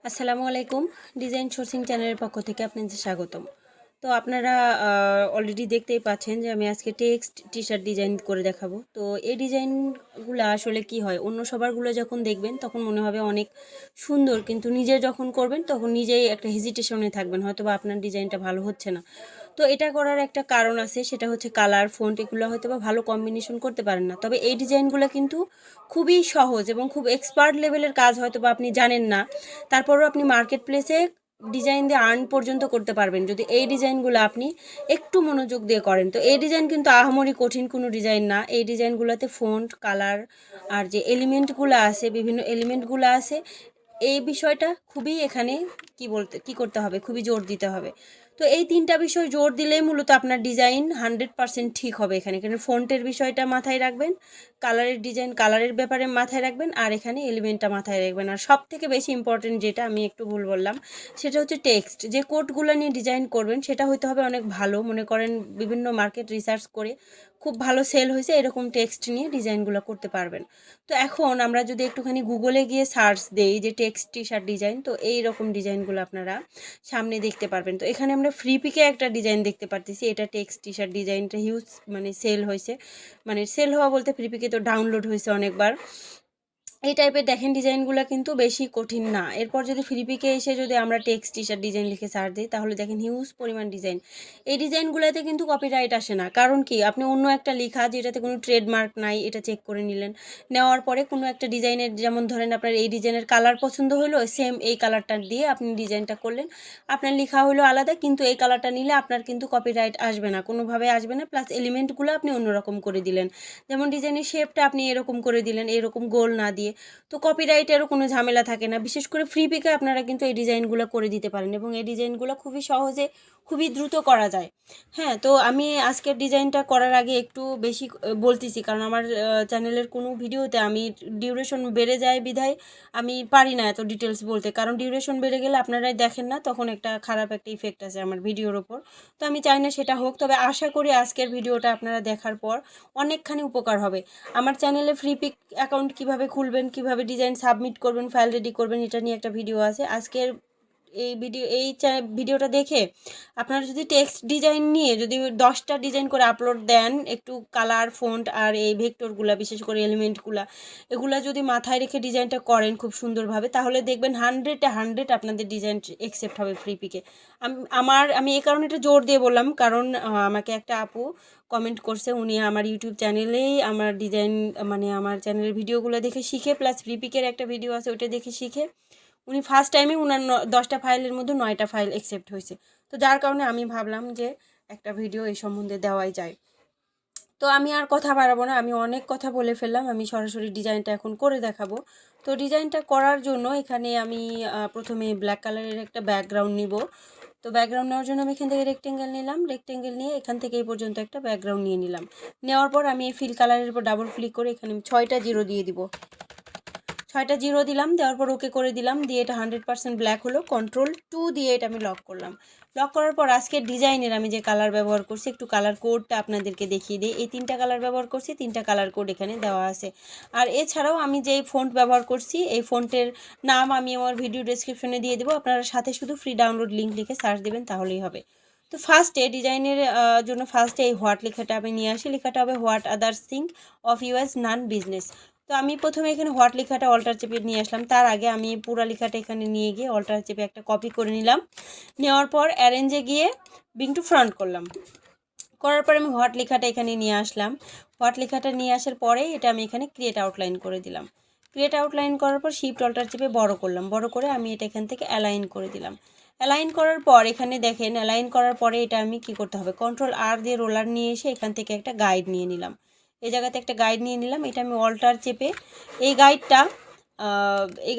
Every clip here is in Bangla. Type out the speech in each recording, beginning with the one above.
আসসালামু আলাইকুম। ডিজাইন সোর্সিং চ্যানেলের পক্ষ থেকে আপনাদের স্বাগতম। তো আপনারা অলরেডি দেখতেই পাচ্ছেন যে আমি আজকে টেক্সট টি শার্ট ডিজাইন করে দেখাবো। তো এই ডিজাইনগুলো আসলে কি হয়, অন্য সবারগুলো যখন দেখবেন তখন মনে হবে অনেক সুন্দর, কিন্তু নিজে যখন করবেন তখন নিজেই একটা হেজিটেশনে থাকবেন, হয়তো বা আপনার ডিজাইনটা ভালো হচ্ছে না। তো এটা করার একটা কারণ আছে, সেটা হচ্ছে কালার ফন্ট এগুলো হয়তো বা ভালো কম্বিনেশন করতে পারেন না। তবে এই ডিজাইনগুলো কিন্তু খুবই সহজ এবং খুব এক্সপার্ট লেভেলের কাজ, হয়তো বা আপনি জানেন না, তারপরেও আপনি মার্কেট প্লেসে ডিজাইন দিয়ে আর্ন পর্যন্ত করতে পারবেন যদি এই ডিজাইনগুলো আপনি একটু মনোযোগ দিয়ে করেন। তো এই ডিজাইন কিন্তু আহামরি কঠিন কোনো ডিজাইন না। এই ডিজাইনগুলোতে ফন্ট, কালার আর যে এলিমেন্টগুলো আছে, বিভিন্ন এলিমেন্টগুলো আছে, এই বিষয়টা খুবই এখানে কি করতে হবে, খুবই জোর দিতে হবে। তো এই তিনটা বিষয় জোর দিলেই মূলত আপনার ডিজাইন 100% ঠিক হবে। এখানে ফন্টের বিষয়টা মাথায় রাখবেন, কালারের ব্যাপারে মাথায় রাখবেন, আর এখানে এলিমেন্টটা মাথায় রাখবেন। আর সব থেকে বেশি ইম্পর্টেন্ট যেটা আমি একটু ভুল বললাম, সেটা হচ্ছে টেক্সট। যে কোডগুলো নিয়ে ডিজাইন করবেন সেটা হইতে হবে অনেক ভালো, মনে করেন বিভিন্ন মার্কেট রিসার্চ করে খুব ভালো সেল হয়েছে এরকম টেক্সট নিয়ে ডিজাইনগুলো করতে পারবেন। তো এখন আমরা যদি একটুখানি গুগলে গিয়ে সার্চ দেই যে টেক্সট টি শার্ট ডিজাইন, তো এই রকম ডিজাইনগুলো আপনারা সামনে দেখতে পারবেন। তো এখানে আমরা ফ্রি পিকে একটা ডিজাইন দেখতে পারতেছি, এটা টেক্সট টি শার্ট ডিজাইনটা হিউজ সেল হয়েছে, সেল হওয়া বলতে ফ্রি পিকে তো ডাউনলোড হয়েছে অনেকবার। এই টাইপের দেখেন ডিজাইনগুলো কিন্তু বেশি কঠিন না। এরপর যদি ফ্রিপিকে এসে যদি আমরা টেক্সট টি শার্ট ডিজাইন লিখে সার্চ দিই, তাহলে দেখেন হিউজ পরিমাণ ডিজাইন। এই ডিজাইনগুলোতে কিন্তু কপিরাইট আসে না, কারণ কি, আপনি অন্য একটা লেখা যেটাতে কোনো ট্রেডমার্ক নাই এটা চেক করে নিলেন, নেওয়ার পরে কোনো একটা ডিজাইনের, যেমন ধরেন আপনার এই ডিজাইনের কালার পছন্দ হলো, সেম এই কালারটা দিয়ে আপনি ডিজাইনটা করলেন, আপনার লেখা হলো আলাদা, কিন্তু এই কালারটা নিলে আপনার কিন্তু কপিরাইট আসবে না, কোনোভাবে আসবে না। প্লাস এলিমেন্টগুলো আপনি অন্যরকম করে দিলেন, যেমন ডিজাইনের শেপটা আপনি এরকম করে দিলেন, এরকম গোল না দিয়ে, তো কপিরাইটেরও কোনো ঝামেলা থাকে না। বিশেষ করে ফ্রি পিকে আপনারা কিন্তু এই ডিজাইনগুলো করে দিতে পারেন, এবং এই ডিজাইনগুলো খুবই সহজে, খুবই দ্রুত করা যায়। হ্যাঁ, তো আমি আজকের ডিজাইনটা করার আগে একটু বেশি বলতেছি, কারণ আমার চ্যানেলের কোনো ভিডিওতে আমি ডিউরেশন বেড়ে যায় বিধায় আমি পারি না এত ডিটেলস বলতে, কারণ ডিউরেশন বেড়ে গেলে আপনারাই দেখেন না, তখন একটা খারাপ একটা ইফেক্ট আছে আমার ভিডিওর ওপর। তো আমি চাই না সেটা হোক, তবে আশা করি আজকের ভিডিওটা আপনারা দেখার পর অনেকখানি উপকার হবে। আমার চ্যানেলে ফ্রি পিক অ্যাকাউন্ট কিভাবে খুলবেন, কিভাবে ডিজাইন সাবমিট করবেন, ফাইল রেডি করবেন, এটা নিয়ে একটা ভিডিও আছে। আজকের ভিডিওটা দেখে আপনারা যদি টেক্সট ডিজাইন নিয়ে যদি 10টা ডিজাইন করে আপলোড দেন, একটু কালার ফন্ট আর এই ভেক্টরগুলা, বিশেষ করে এলিমেন্টগুলা, এগুলা যদি মাথায় রেখে ডিজাইনটা করেন খুব সুন্দরভাবে, তাহলে দেখবেন 100 আপনাদের ডিজাইন অ্যাকসেপ্ট হবে ফ্রি পিকে। আমি এই কারণে এটা জোর দিয়ে বললাম, কারণ আমাকে একটা আপু কমেন্ট করছে, উনি আমার ইউটিউব চ্যানেলেই আমার ডিজাইন, আমার চ্যানেলের ভিডিওগুলো দেখে শিখে, প্লাস ফ্রি পিকের একটা ভিডিও আছে ওইটা দেখে শিখে উনি ফার্স্ট টাইমে উনার 10টা ফাইলের মধ্যে 9টা ফাইল অ্যাকসেপ্ট হয়েছে। তো যার কারণে আমি ভাবলাম যে একটা ভিডিও এই সম্বন্ধে দেওয়াই যায়। তো আমি আর কথা বাড়াবো না, আমি অনেক কথা বলে ফেললাম, আমি সরাসরি ডিজাইনটা এখন করে দেখাবো। তো ডিজাইনটা করার জন্য এখানে আমি প্রথমে ব্ল্যাক কালারের একটা ব্যাকগ্রাউন্ড নিব। তো ব্যাকগ্রাউন্ড নেওয়ার জন্য আমি এখান থেকে রেক্টেঙ্গেল নিলাম, রেক্টেঙ্গেল নিয়ে এখান থেকে এই পর্যন্ত একটা ব্যাকগ্রাউন্ড নিয়ে নিলাম। নেওয়ার পর আমি এই ফিল কালারের উপর ডাবল ক্লিক করে এখানে 6টা জিরো দিয়ে দিব। 6টা জিরো দিলাম, দেওয়ার পর ওকে করে দিলাম, দিয়ে এটা 100% ব্ল্যাক হলো। Ctrl+2 দিয়ে এটা আমি লক করলাম। লক করার পর আজকের ডিজাইনের আমি যে কালার ব্যবহার করছি, একটু কালার কোডটা আপনাদেরকে দেখিয়ে দিই। এই 3টা কালার ব্যবহার করছি, 3টা কালার কোড এখানে দেওয়া আছে। আর এছাড়াও আমি যেই ফন্ট ব্যবহার করছি, এই ফন্টের নাম আমি আমার ভিডিও ডেসক্রিপশনে দিয়ে দেবো, আপনারা সাথে শুধু ফ্রি ডাউনলোড লিঙ্ক লিখে সার্চ দেবেন, তাহলেই হবে। তো ফার্স্টে ডিজাইনের জন্য ফার্স্টে এই হোয়াট লেখাটা আমি নিয়ে আসি, লেখাটা হবে what others think of you as none business. তো আমি প্রথমে এখানে হোয়াট লেখাটা অল্টার চেপে নিয়ে আসলাম, তার আগে আমি পুরা লেখাটা এখানে নিয়ে গিয়ে অল্টার চেপে একটা কপি করে নিলাম। নেওয়ার পর অ্যারেঞ্জে গিয়ে বিং টু ফ্রন্ট করলাম। করার পর আমি হোয়াট লেখাটা এখানে নিয়ে আসলাম। হোয়াট লেখাটা নিয়ে আসার পরে এটা আমি এখানে ক্রিয়েট আউটলাইন করে দিলাম। ক্রিয়েট আউটলাইন করার পর শিফট অল্টার চেপে বড় করলাম, বড় করে আমি এটা এখান থেকে অ্যালাইন করে দিলাম। অ্যালাইন করার পর এখানে দেখেন, অ্যালাইন করার পরে এটা আমি কি করতে হবে, Ctrl+R দিয়ে রোলার নিয়ে এসে এখান থেকে একটা গাইড নিয়ে নিলাম। এই জায়গাতে একটা গাইড নিয়ে নিলাম, এটা আমি অল্টার চেপে এই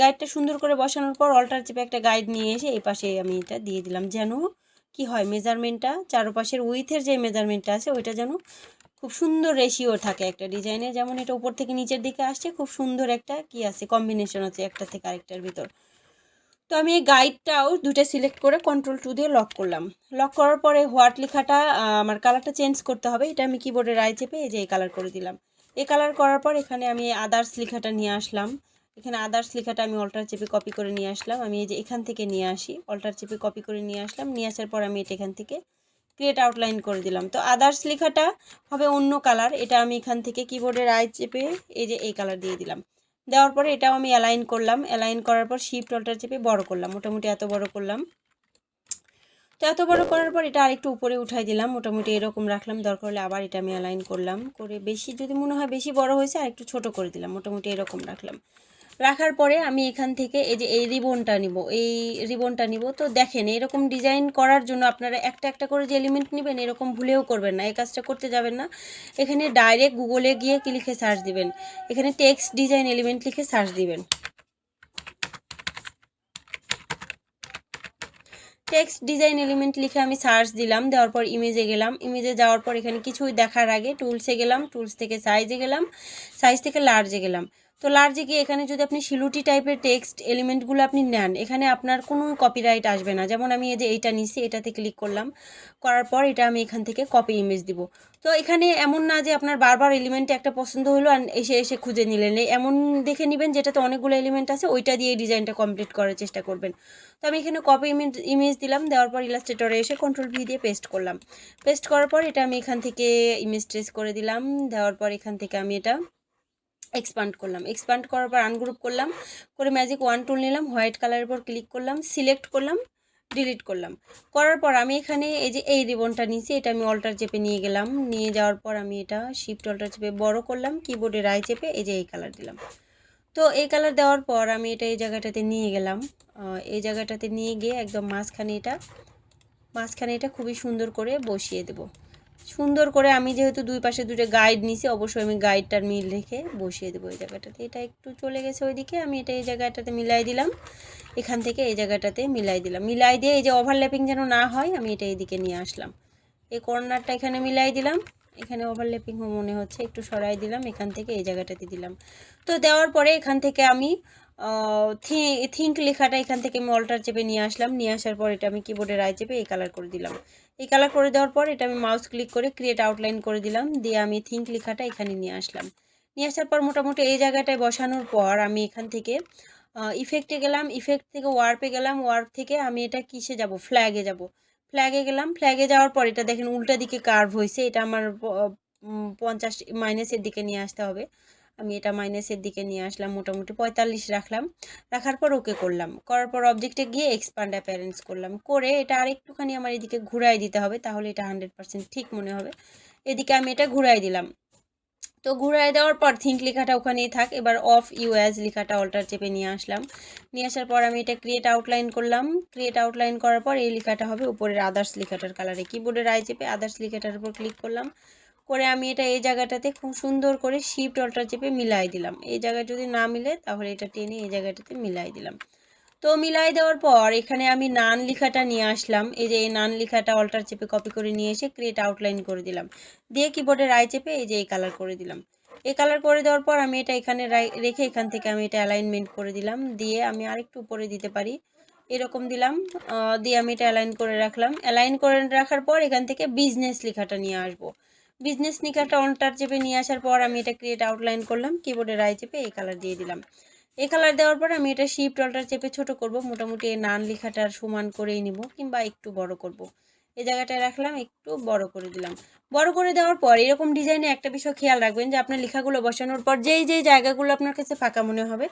গাইডটা সুন্দর করে বসানোর পর অল্টার চেপে একটা গাইড নিয়ে এসে এই পাশে আমি এটা দিয়ে দিলাম, যেন কি হয়, মেজারমেন্টটা চারপাশের উইথের যে মেজারমেন্টটা আছে ওইটা যেন খুব সুন্দর রেশিও থাকে একটা ডিজাইনে। যেমন এটা উপর থেকে নিচের দিকে আসছে, খুব সুন্দর একটা কি আছে, কম্বিনেশন আছে একটা থেকে আরেকটার ভিতর। তো আমি এই গাইডটাও দুটো সিলেক্ট করে Ctrl+2 দিয়ে লক করলাম। লক করার পরে হোয়াট লেখাটা আমার কালারটা চেঞ্জ করতে হবে, এটা আমি কিবোর্ডে রাইট চেপে এই যে এই কালার করে দিলাম। এই কালার করার পর এখানে আমি আদার্স লেখাটা নিয়ে আসলাম, এখানে আদার্স লেখাটা আমি অল্টার চেপে কপি করে নিয়ে আসলাম। আমি এই যে এখান থেকে নিয়ে আসি, অল্টার চেপে কপি করে নিয়ে আসলাম। নিয়ে আসার পর আমি এটা এখান থেকে ক্রিয়েট আউটলাইন করে দিলাম। তো আদার্স লেখাটা হবে অন্য কালার, এটা আমি এখান থেকে কিবোর্ডের রাইট চেপে এই যে এই কালার দিয়ে দিলাম। দেওয়ার পরে এটাও আমি অ্যালাইন করলাম। অ্যালাইন করার পর শিফট অল্টার চেপে বড় করলাম, মোটামুটি এত বড় করলাম। তো এত বড় করার পর এটা আরেকটু উপরে উঠাই দিলাম, মোটামুটি এরকম রাখলাম। দরকার হলে আবার এটা আমি অ্যালাইন করলাম, করে বেশি যদি মনে হয় বেশি বড় হয়েছে আর একটু ছোট করে দিলাম, মোটামুটি এরকম রাখলাম। রাখার পরে আমি এখান থেকে এই যে এই রিবনটা নিব, এই রিবনটা নিব। তো দেখেন এরকম ডিজাইন করার জন্য আপনারা একটা একটা করে যে এলিমেন্ট নেবেন এরকম ভুলেও করবেন না, এই কাজটা করতে যাবেন না। এখানে ডাইরেক্ট গুগলে গিয়ে কি লিখে সার্চ দিবেন, এখানে টেক্সট ডিজাইন এলিমেন্ট লিখে সার্চ দিবেন। টেক্সট ডিজাইন এলিমেন্ট লিখে আমি সার্চ দিলাম। দেওয়ার পর ইমেজে গেলাম, ইমেজে যাওয়ার পর এখানে কিছুই দেখার আগে টুলসে গেলাম, টুলস থেকে সাইজে গেলাম, সাইজ থেকে লার্জে গেলাম। তো লার্জে গিয়ে এখানে যদি আপনি শিলুটি টাইপের টেক্সট এলিমেন্টগুলো আপনি নেন, এখানে আপনার কোনো কপিরাইট আসবে না। যেমন আমি এই যে এইটা নিচ্ছি, এটাতে ক্লিক করলাম, করার পর এটা আমি এখান থেকে কপি ইমেজ দিব। তো এখানে এমন না যে আপনার বারবার এলিমেন্টে একটা পছন্দ হলো আর এসে এসে খুঁজে নিলেন, এমন দেখে নেবেন যেটাতে অনেকগুলো এলিমেন্ট আছে, ওইটা দিয়ে ডিজাইনটা কমপ্লিট করার চেষ্টা করবেন। তো আমি এখানে কপি ইমেজ দিলাম, দেওয়ার পর ইলাস্ট্রেটরে এসে কন্ট্রোল ভি দিয়ে পেস্ট করলাম। পেস্ট করার পর এটা আমি এখান থেকে ইমেজ ট্রেস করে দিলাম। দেওয়ার পর এখান থেকে আমি এটা এক্সপান্ড করলাম, এক্সপান্ড করার পর আনগ্রুপ করলাম, করে ম্যাজিক ওয়ান টুল নিলাম, হোয়াইট কালারের উপর ক্লিক করলাম, সিলেক্ট করলাম, ডিলিট করলাম। করার পর আমি এখানে এই যে এই রিবনটা নিয়েছি, এটা আমি অল্টার চেপে নিয়ে গেলাম। নিয়ে যাওয়ার পর আমি এটা শিফট অল্টার চেপে বড় করলাম, কিবোর্ডে রাই চেপে এই যে এই কালার দিলাম। তো এই কালার দেওয়ার পর আমি এটা এই জায়গাটাতে নিয়ে গেলাম, এই জায়গাটাতে নিয়ে গিয়ে একদম মাঝখানে এটা খুবই সুন্দর করে বসিয়ে দেব। সুন্দর করে আমি যেহেতু দুই পাশে দুটো গাইড নিছি, অবশ্যই আমি গাইডটার মিল রেখে বসিয়ে দেবো এই জায়গাটাতে। এটা একটু চলে গেছে ওইদিকে, আমি এটা এই জায়গাটাতে মিলাই দিলাম, এখান থেকে এই জায়গাটাতে মিলাই দিলাম। মিলাই দিয়ে এই যে ওভারল্যাপিং যেন না হয়, আমি এটা এইদিকে নিয়ে আসলাম, এই কর্নারটা এখানে মিলাই দিলাম। এখানে ওভারল্যাপিং মনে হচ্ছে, একটু সরাই দিলাম, এখান থেকে এই জায়গাটাতে দিলাম। তো দেওয়ার পরে এখান থেকে আমি থিঙ্ক লেখাটা এখান থেকে আমি অল্টার চেপে নিয়ে আসলাম। নিয়ে আসার পর এটা আমি কিবোর্ডে রাইট চেপে এই কালার করে দিলাম। এই কালার করে দেওয়ার পর এটা আমি মাউস ক্লিক করে ক্রিয়েট আউটলাইন করে দিলাম, দিয়ে আমি থিঙ্ক লেখাটা এখানে নিয়ে আসলাম। নিয়ে আসার পর মোটামুটি এই জায়গাটায় বসানোর পর আমি এখান থেকে ইফেক্টে গেলাম, ইফেক্ট থেকে ওয়ার্পে গেলাম, ওয়ার্প থেকে আমি এটা কিসে যাব, ফ্ল্যাগে যাব। ফ্ল্যাগে গেলাম, ফ্ল্যাগে যাওয়ার পর এটা দেখেন উল্টা দিকে কার্ভ হয়েছে, এটা আমার 50 মাইনাসের দিকে নিয়ে আসতে হবে। আমি এটা মাইনাসের দিকে নিয়ে আসলাম, মোটামুটি 45 রাখলাম। রাখার পর ওকে করলাম, করার পর অবজেক্টে গিয়ে এক্সপান্ড অ্যাপিয়ারেন্স করলাম, করে এটা আরেকটুখানি আমার এদিকে ঘুরাই দিতে হবে, তাহলে এটা 100% ঠিক মনে হবে। এদিকে আমি এটা ঘুরাই দিলাম। তো ঘুরাই দেওয়ার পর থিঙ্ক লেখাটা ওখানেই থাক। এবার অফ ইউ অ্যাজ লেখাটা অল্টার চেপে নিয়ে আসলাম। নিয়ে আসার পর আমি এটা ক্রিয়েট আউটলাইন করলাম। ক্রিয়েট আউটলাইন করার পর এই লেখাটা হবে উপরের আদার্স লেখাটার কালারে। কিবোর্ডের রাই চেপে আদার্স লেখাটার উপর ক্লিক করলাম, করে আমি এটা এই জায়গাটাতে খুব সুন্দর করে শিফট অল্টার চেপে মিলাই দিলাম। এই জায়গায় যদি না মিলে তাহলে এটা টেনে এই জায়গাটাতে মিলাই দিলাম। তো মিলাই দেওয়ার পর এখানে আমি নান লেখাটা নিয়ে আসলাম, এই যে এই নান লেখাটা অল্টার চেপে কপি করে নিয়ে এসে ক্রিয়েট আউটলাইন করে দিলাম, দিয়ে কিবোর্ডে রাই চেপে এই যে এই কালার করে দিলাম। এই কালার করে দেওয়ার পর আমি এটা এখানে রেখে এখান থেকে আমি এটা অ্যালাইনমেন্ট করে দিলাম, দিয়ে আমি আরেকটু উপরে দিতে পারি, এরকম দিলাম। দিয়ে আমি এটা অ্যালাইন করে রাখলাম। অ্যালাইন করে রাখার পর এখান থেকে বিজনেস লেখাটা নিয়ে আসবো। বিজনেস লেখাটা অল্টার চেপে নিয়ে আসার পর আমি এটা ক্রিয়েট আউটলাইন করলাম, কিবোর্ডে রাই চেপে এই কালার দিয়ে দিলাম। এই কালার দেওয়ার পর আমি এটা শিফট অল্টার চেপে ছোট করব, মোটামুটি এই নান লেখাটার সমান করেই নিব, কিংবা একটু বড় করব। এই জায়গাটায় রাখলাম, একটু বড় করে দিলাম। বড় করে দেওয়ার পর এরকম ডিজাইনে একটা বিষয় খেয়াল রাখবেন যে আপনার লেখাগুলো বসানোর পর যেই জায়গাগুলো আপনার কাছে ফাঁকা মনে হবে,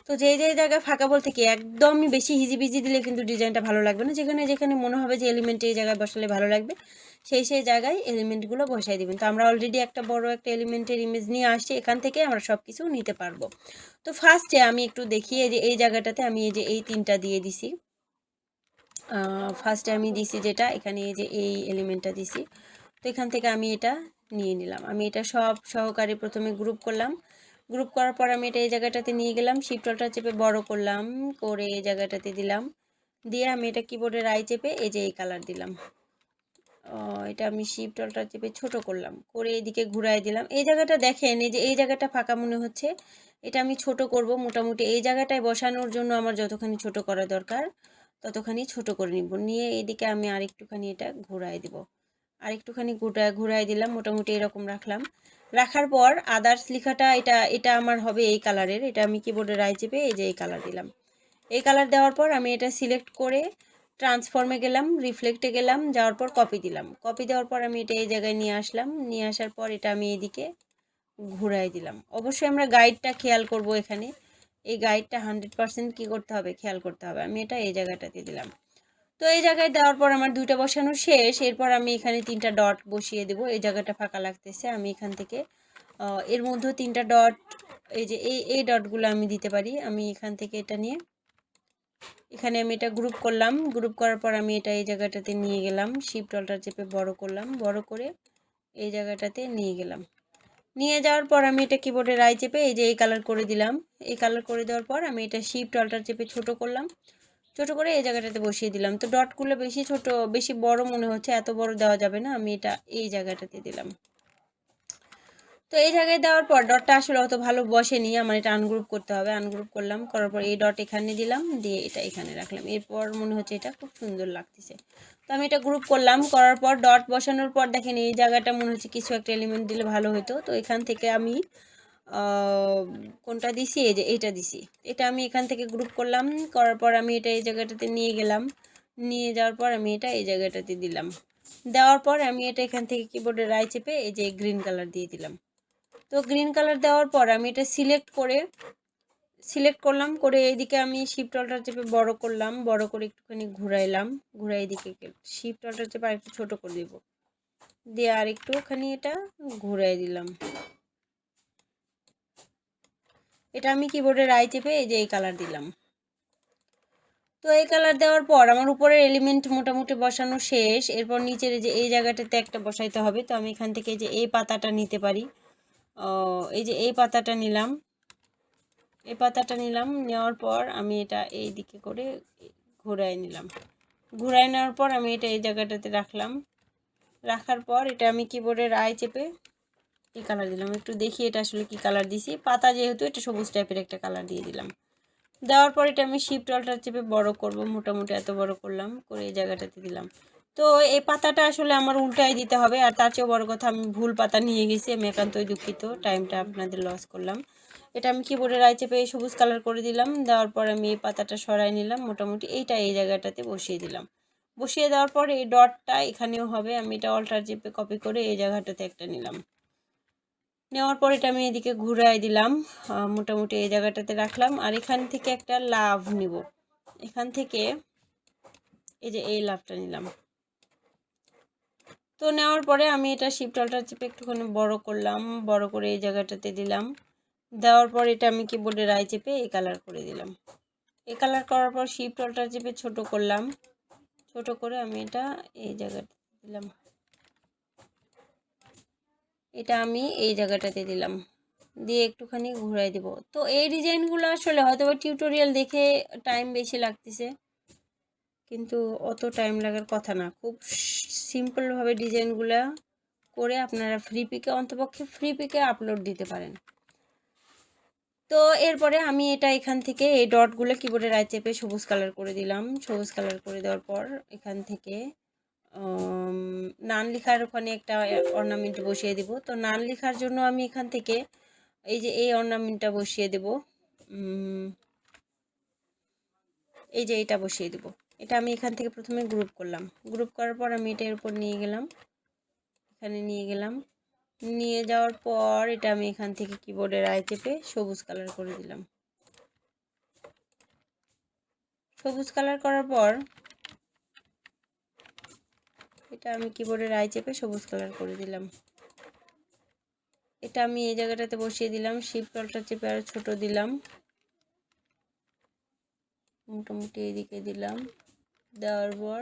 তো যেই জায়গায় ফাঁকা বলতে কি একদমই বেশি হিজিবিজি দিলে কিন্তু ডিজাইনটা ভালো লাগবে না। যেখানে যেখানে মনে হবে যে এলিমেন্ট এই জায়গায় বসালে ভালো লাগবে, সেই জায়গায় এলিমেন্টগুলো বসাই দিবেন। তো আমরা অলরেডি একটা বড় একটা এলিমেন্টের ইমেজ নিয়ে আসছি, এখান থেকে আমরা সব কিছু নিতে পারবো। তো ফার্স্টে আমি একটু দেখি, এই যে এই জায়গাটাতে আমি এই যে এই তিনটা দিয়ে দিছি। ফার্স্টে আমি দিছি যেটা এখানে এই যে এই এলিমেন্টটা দিছি। তো এখান থেকে আমি এটা নিয়ে নিলাম, আমি এটা সব সহকারে প্রথমে গ্রুপ করলাম। গ্রুপ করার পর আমি এটা এই জায়গাটাতে নিয়ে গেলাম, শিফট অল্টার চেপে বড় করলাম, করে এই জায়গাটাতে দিলাম, দিয়ে আমি এটা কিবোর্ডের রাই চেপে এই যে এই কালার দিলাম। এটা আমি শিফট অল্টার চেপে ছোট করলাম, করে এদিকে ঘুরাই দিলাম। এই জায়গাটা দেখেন, এই যে এই জায়গাটা ফাঁকা মনে হচ্ছে, এটা আমি ছোট করব। মোটামুটি এই জায়গাটায় বসানোর জন্য আমার যতখানি ছোট করা দরকার ততখানি ছোট করে নিব। নিয়ে এদিকে আমি আরেকটুখানি এটা ঘুরাই দিব, আর একটুখানি ঘুরাই দিলাম, মোটামুটি এরকম রাখলাম। রাখার পর আদার্স লেখাটা এটা আমার হবে এই কালারের। এটা আমি কিবোর্ডে রাইট চেপে এই যে এই কালার দিলাম। এই কালার দেওয়ার পর আমি এটা সিলেক্ট করে ট্রান্সফর্মে গেলাম, রিফ্লেক্টে গেলাম, যাওয়ার পর কপি দিলাম। কপি দেওয়ার পর আমি এটা এই জায়গায় নিয়ে আসলাম। নিয়ে আসার পর এটা আমি এইদিকে ঘুরাই দিলাম। অবশ্যই আমরা গাইডটা খেয়াল করব এখানে। এই গাইডটা 100% কী করতে হবে, খেয়াল করতে হবে। আমি এটা এই জায়গাটাতে দিলাম। তো এই জায়গায় দেওয়ার পর আমার দুইটা বসানো শেষ। এরপর আমি এখানে 3টা ডট বসিয়ে দেবো। এই জায়গাটা ফাঁকা লাগতেছে, আমি এখান থেকে এর মধ্যে 3টা ডট, এই যে এই ডটগুলো আমি দিতে পারি। আমি এখান থেকে এটা নিয়ে এখানে আমি এটা গ্রুপ করলাম। গ্রুপ করার পর আমি এটা এই জায়গাটাতে নিয়ে গেলাম, শিফট অল্টার চেপে বড় করলাম, বড় করে এই জায়গাটাতে নিয়ে গেলাম। নিয়ে যাওয়ার পর আমি এটা কিবোর্ডে রাইট চেপে এই যে এই কালার করে দিলাম। এই কালার করে দেওয়ার পর আমি এটা শিফট অল্টার চেপে ছোট করলাম, ছোট করে এই জায়গাটাতে বসিয়ে দিলাম। তো ডটগুলো বেশি ছোট বেশি বড় মনে হচ্ছে, এত বড় দেওয়া যাবে না। আমি এটা এই জায়গাটাতে দিলাম। তো এই জায়গায় দেওয়ার পর ডটটা আসলে অত ভালো বসেনি, আমার এটা আনগ্রুপ করতে হবে। আনগ্রুপ করলাম, করার পর এই ডট এখানে দিলাম, দিয়ে এটা এখানে রাখলাম। এরপর মনে হচ্ছে এটা খুব সুন্দর লাগতেছে। তো আমি এটা গ্রুপ করলাম, করার পর ডট বসানোর পর দেখেন এই জায়গাটা মনে হচ্ছে কিছু একটা এলিমেন্ট দিলে ভালো হতো। তো এখান থেকে আমি কোনটা দিছি, এই যে এইটা দিছি। এটা আমি এখান থেকে গ্রুপ করলাম, করার পর আমি এটা এই জায়গাটাতে নিয়ে গেলাম। নিয়ে যাওয়ার পর আমি এটা এই জায়গাটাতে দিলাম। দেওয়ার পর আমি এটা এখান থেকে কিবোর্ডে রাইট চেপে এই যে গ্রিন কালার দিয়ে দিলাম। তো গ্রিন কালার দেওয়ার পর আমি এটা সিলেক্ট করলাম, করে এইদিকে আমি শিফট অল্টার চেপে বড় করলাম, বড় করে একটুখানি ঘুরাইলাম, ঘুরাই এদিকে শিফট অল্টার চেপে আর একটু ছোট করে দিব, দিয়ে আর একটুখানি এটা ঘুরাই দিলাম। এটা আমি কিবোর্ডে রাইট চেপে এই যে এই কালার দিলাম। তো এই কালার দেওয়ার পর আমার উপরের এলিমেন্ট মোটামুটি বসানো শেষ। এরপর নিচের যে এই জায়গাটাতে একটা বসাইতে হবে। তো আমি এখান থেকে যে এই পাতাটা নিতে পারি, এই যে এই পাতাটা নিলাম। এই পাতাটা নিলাম, নেওয়ার পর আমি এটা এই দিকে করে ঘুরাই নিলাম। ঘুরাই নেওয়ার পর আমি এটা এই জায়গাটাতে রাখলাম। রাখার পর এটা আমি কিবোর্ডে রাইট চেপে এই কালার দিলাম। একটু দেখি এটা আসলে কি কালার দিছি। পাতা যেহেতু এটা সবুজ টাইপের একটা কালার দিয়ে দিলাম। দেওয়ার পর এটা আমি শিফট অল্টার চেপে বড় করব, মোটামুটি এত বড় করলাম, করে এই জায়গাটাতে দিলাম। তো এই পাতাটা আসলে আমার উল্টাই দিতে হবে, আর তার চেয়েও বড় কথা আমি ভুল পাতা নিয়ে গেছি, আমি একান্তই দুঃখিত, টাইমটা আপনাদের লস করলাম। এটা আমি কিবোর্ডে রাইট চেপে সবুজ কালার করে দিলাম। দেওয়ার পর আমি এই পাতাটা সরাই নিলাম, মোটামুটি এইটা এই জায়গাটাতে বসিয়ে দিলাম। বসিয়ে দেওয়ার পর এই ডটটা এখানেও হবে, আমি এটা অল্টার চেপে কপি করে এই জায়গাটাতে একটা নিলাম। নেওয়ার পর এটা আমি এদিকে ঘুরাই দিলাম, মোটামুটি এই জায়গাটাতে রাখলাম। আর এখান থেকে একটা লাভ নিব, এখান থেকে এই যে এই লাভটা নিলাম। তো নেওয়ার পরে আমি এটা শিফট অল্টার চেপে একটুখানি বড় করলাম, বড় করে এই জায়গাটাতে দিলাম। দেওয়ার পর এটা আমি কিবোর্ডে রাইট চেপে এই কালার করে দিলাম। এই কালার করার পর শিফট অল্টার চেপে ছোট করলাম, ছোট করে আমি এটা এই জায়গাটাতে দিলাম। এটা আমি এই জায়গাটাতে দিলাম, দিয়ে একটুখানি ঘুরাই দেব। তো এই ডিজাইনগুলো আসলে হয়তো টিউটোরিয়াল দেখে টাইম বেশি লাগতেছে, কিন্তু অত টাইম লাগার কথা না। খুব সিম্পলভাবে ডিজাইনগুলো করে আপনারা ফ্রি পিকে, অন্তপক্ষে ফ্রি পিকে আপলোড দিতে পারেন। তো এরপরে আমি এটা এখান থেকে এই ডটগুলো কিবোর্ডে রাইট চেপে সবুজ কালার করে দিলাম। সবুজ কালার করে দেওয়ার পর এখান থেকে নান লেখার ওখানে একটা অর্নামেন্ট বসিয়ে দিব। তো নান লেখার জন্য আমি এখান থেকে এই যে এই অর্নামেন্টটা বসিয়ে দেব, এই যে এটা বসিয়ে দেব। এটা আমি এখান থেকে প্রথমে গ্রুপ করলাম, গ্রুপ করার পর আমি এটার উপর নিয়ে গেলাম, এখানে নিয়ে গেলাম। নিয়ে যাওয়ার পর এটা আমি এখান থেকে কিবোর্ডে রাইট চেপে সবুজ কালার করে দিলাম। সবুজ কালার করার পর এটা আমি কিবোর্ডে রাইট চেপে সবুজ কালার করে দিলাম। এটা আমি এই জায়গাটাতে বসিয়ে দিলাম, শিফট অল্টার চেপে আরো ছোট দিলাম, মোটামুটি এদিকে দিলাম। দেওয়ার পর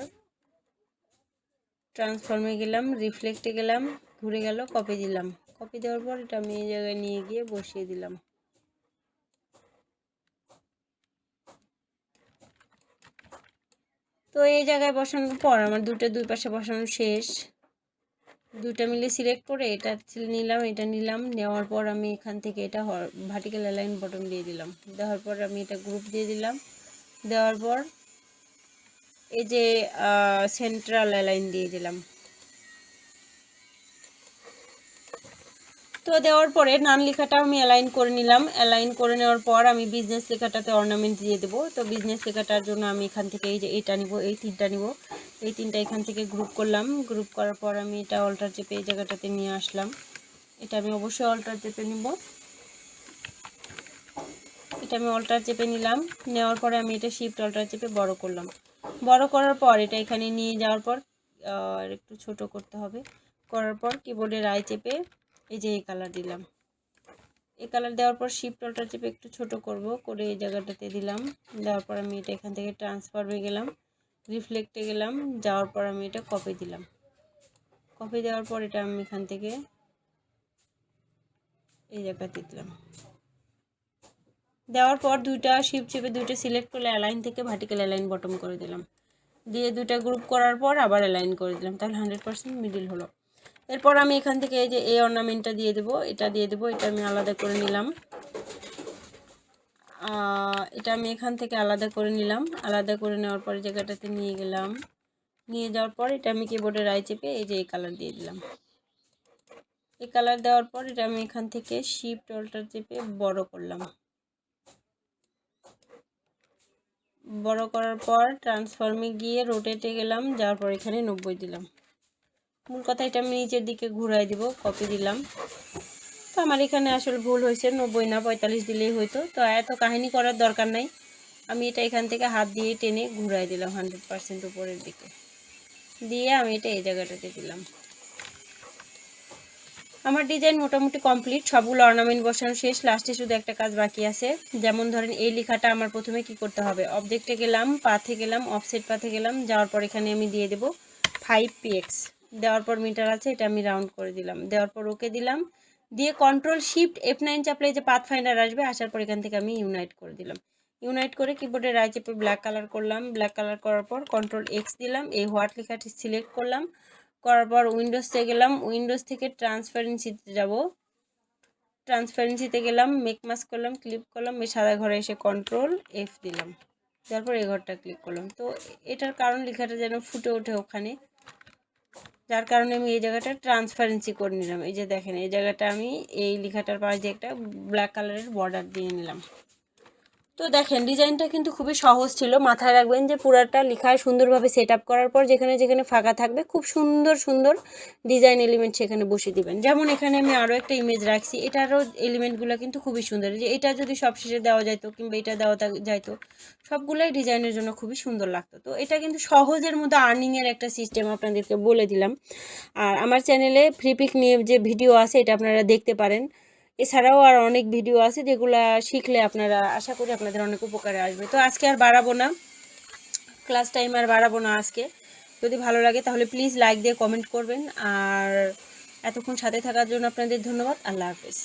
ট্রান্সফর্মে গেলাম, রিফ্লেক্টে গেলাম, ঘুরে গেল, কপি দিলাম। কপি দেওয়ার পর এটা আমি এই জায়গায় নিয়ে গিয়ে বসিয়ে দিলাম। তো এই জায়গায় বসানোর পর আমার দুই পাশে বসানো শেষ। দুটা মিলে সিলেক্ট করে এটা নিলাম, এটা নিলাম। নেওয়ার পর আমি এখান থেকে এটা ভার্টিক্যাল অ্যালাইন বটন দিয়ে দিলাম। দেওয়ার পর আমি এটা গ্রুপ দিয়ে দিলাম। দেওয়ার পর এই যে সেন্ট্রাল অ্যালাইন দিয়ে দিলাম। তো দেওয়ার পরে নান লেখাটাও আমি অ্যালাইন করে নিলাম। অ্যালাইন করে নেওয়ার পর আমি বিজনেস লেখাটাতে অর্নামেন্ট দিয়ে দেবো। তো বিজনেস লেখাটার জন্য আমি এখান থেকে এই যে এইটা নিব, এই তিনটা নিব, এই তিনটা এখান থেকে গ্রুপ করলাম। গ্রুপ করার পর আমি এটা অল্টার চেপে এই জায়গাটাতে নিয়ে আসলাম। এটা আমি অবশ্যই অল্টার চেপে নিব। এটা আমি অল্টার চেপে নিলাম। নেওয়ার পরে আমি এটা শিফট অল্টার চেপে বড় করলাম। বড় করার পর এটা এখানে নিয়ে যাওয়ার পর একটু ছোট করতে হবে। করার পর কিবোর্ডের আই চেপে এই যে এই কালার দিলাম। এই কালার দেওয়ার পর শিফট অল্টার চেপে একটু ছোট করব, করে এই জায়গাটাতে দিলাম। দেওয়ার পর আমি এটা এখান থেকে ট্রান্সফর্মে গেলাম, রিফ্লেক্টে গেলাম। যাওয়ার পর আমি এটা কপি দিলাম। কপি দেওয়ার পর এটা আমি এখান থেকে এই জায়গাতে দিলাম। দেওয়ার পর দুইটা শিফট চেপে দুইটা সিলেক্ট করলে অ্যালাইন থেকে ভার্টিক্যাল অ্যালাইন বটম করে দিলাম। দিয়ে দুইটা গ্রুপ করার পর আবার অ্যালাইন করে দিলাম, তাহলে 100% মিডিল হলো। এরপর আমি এখান থেকে এই যে এই অর্নামেন্টটা দিয়ে দেবো, এটা দিয়ে দেবো। এটা আমি আলাদা করে নিলাম। এটা আমি এখান থেকে আলাদা করে নিলাম। আলাদা করে নেওয়ার পর জায়গাটাতে নিয়ে গেলাম। নিয়ে যাওয়ার পর এটা আমি কিবোর্ডের আই চেপে এই যে এই কালার দিয়ে দিলাম। এই কালার দেওয়ার পর এটা আমি এখান থেকে শিফট অল্টার চেপে বড় করলাম। বড় করার পর ট্রান্সফর্মে গিয়ে রোটেটে গেলাম। যাওয়ার পর এখানে 90 দিলাম। মূল কথা এটা আমি নিচের দিকে ঘুরাই দিব, কপি দিলাম। তো আমার এখানে আসলে ভুল হয়েছে, 90 না 45 দিলেই হইতো। তো এত কাহিনী করার দরকার নাই। আমি এটা এখান থেকে হাত দিয়ে টেনে ঘুরাই দিলাম 100% উপরের দিকে দিয়ে আমি এটা এই জায়গাটাতে দিলাম। আমার ডিজাইন মোটামুটি কমপ্লিট, সবগুলো অর্নামেন্ট বসানো শেষ। লাস্টে শুধু একটা কাজ বাকি আছে। যেমন ধরেন এই লেখাটা আমার প্রথমে কি করতে হবে, অবজেক্টে গেলাম, পাথে গেলাম, অফসেট পাথে গেলাম। যাওয়ার পর এখানে আমি দিয়ে দেব 5px। দেওয়ার পর মিটার আছে, এটা আমি রাউন্ড করে দিলাম। দেওয়ার পর ওকে দিলাম। দিয়ে কন্ট্রোল শিফট F9 চাপলে যে পাথ ফাইন্ডার আসবে, আসার পর এখান থেকে আমি ইউনাইট করে দিলাম। ইউনাইট করে কিবোর্ডে রাইট চেপে ব্ল্যাক কালার করলাম। ব্ল্যাক কালার করার পর কন্ট্রোল এক্স দিলাম। এই হোয়াইট লেখাটি সিলেক্ট করলাম। করার পর উইন্ডোজতে গেলাম। উইন্ডোজ থেকে ট্রান্সপারেন্সিতে যাব। ট্রান্সপারেন্সিতে গেলাম, মেক মাস্ক করলাম, ক্লিক করলাম। এই সাদা ঘরে এসে কন্ট্রোল এফ দিলাম। তারপর এই ঘরটা ক্লিক করলাম। তো এটার কারণ লেখাটা যেন ফুটে ওঠে ওখানে, যার কারণে আমি এই জায়গাটা ট্রান্সপারেন্সি করে নিলাম। এই যে দেখেন এই জায়গাটা আমি এই লেখাটার পাশে একটা ব্ল্যাক কালারের বর্ডার দিয়ে নিলাম। তো দেখেন ডিজাইনটা কিন্তু খুবই সহজ ছিল। মাথায় রাখবেন যে পুরাটা লেখায় সুন্দরভাবে সেট আপ করার পর যেখানে যেখানে ফাঁকা থাকবে খুব সুন্দর সুন্দর ডিজাইন এলিমেন্ট সেখানে বসিয়ে দিবেন। যেমন এখানে আমি আরও একটা ইমেজ রাখছি, এটারও এলিমেন্টগুলো কিন্তু খুবই সুন্দর। যে এটা যদি সব শেষে দেওয়া যাইতো কিংবা এটা দেওয়া যাইতো, সবগুলোই ডিজাইনের জন্য খুবই সুন্দর লাগতো। তো এটা কিন্তু সহজের মধ্যে আর্নিংয়ের একটা সিস্টেম আপনাদেরকে বলে দিলাম। আর আমার চ্যানেলে ফ্রি পিক নিয়ে যে ভিডিও আছে এটা আপনারা দেখতে পারেন। এছাড়াও আর অনেক ভিডিও আছে যেগুলা শিখলে আপনারা আশা করি আপনাদের অনেক উপকারে আসবে। তো আজকে আর বাড়াবো না, ক্লাস টাইম আর বাড়াবো না আজকে। যদি ভালো লাগে তাহলে প্লিজ লাইক দিয়ে কমেন্ট করবেন। আর এতক্ষণ সাথে থাকার জন্য আপনাদের ধন্যবাদ। আল্লাহ হাফেজ।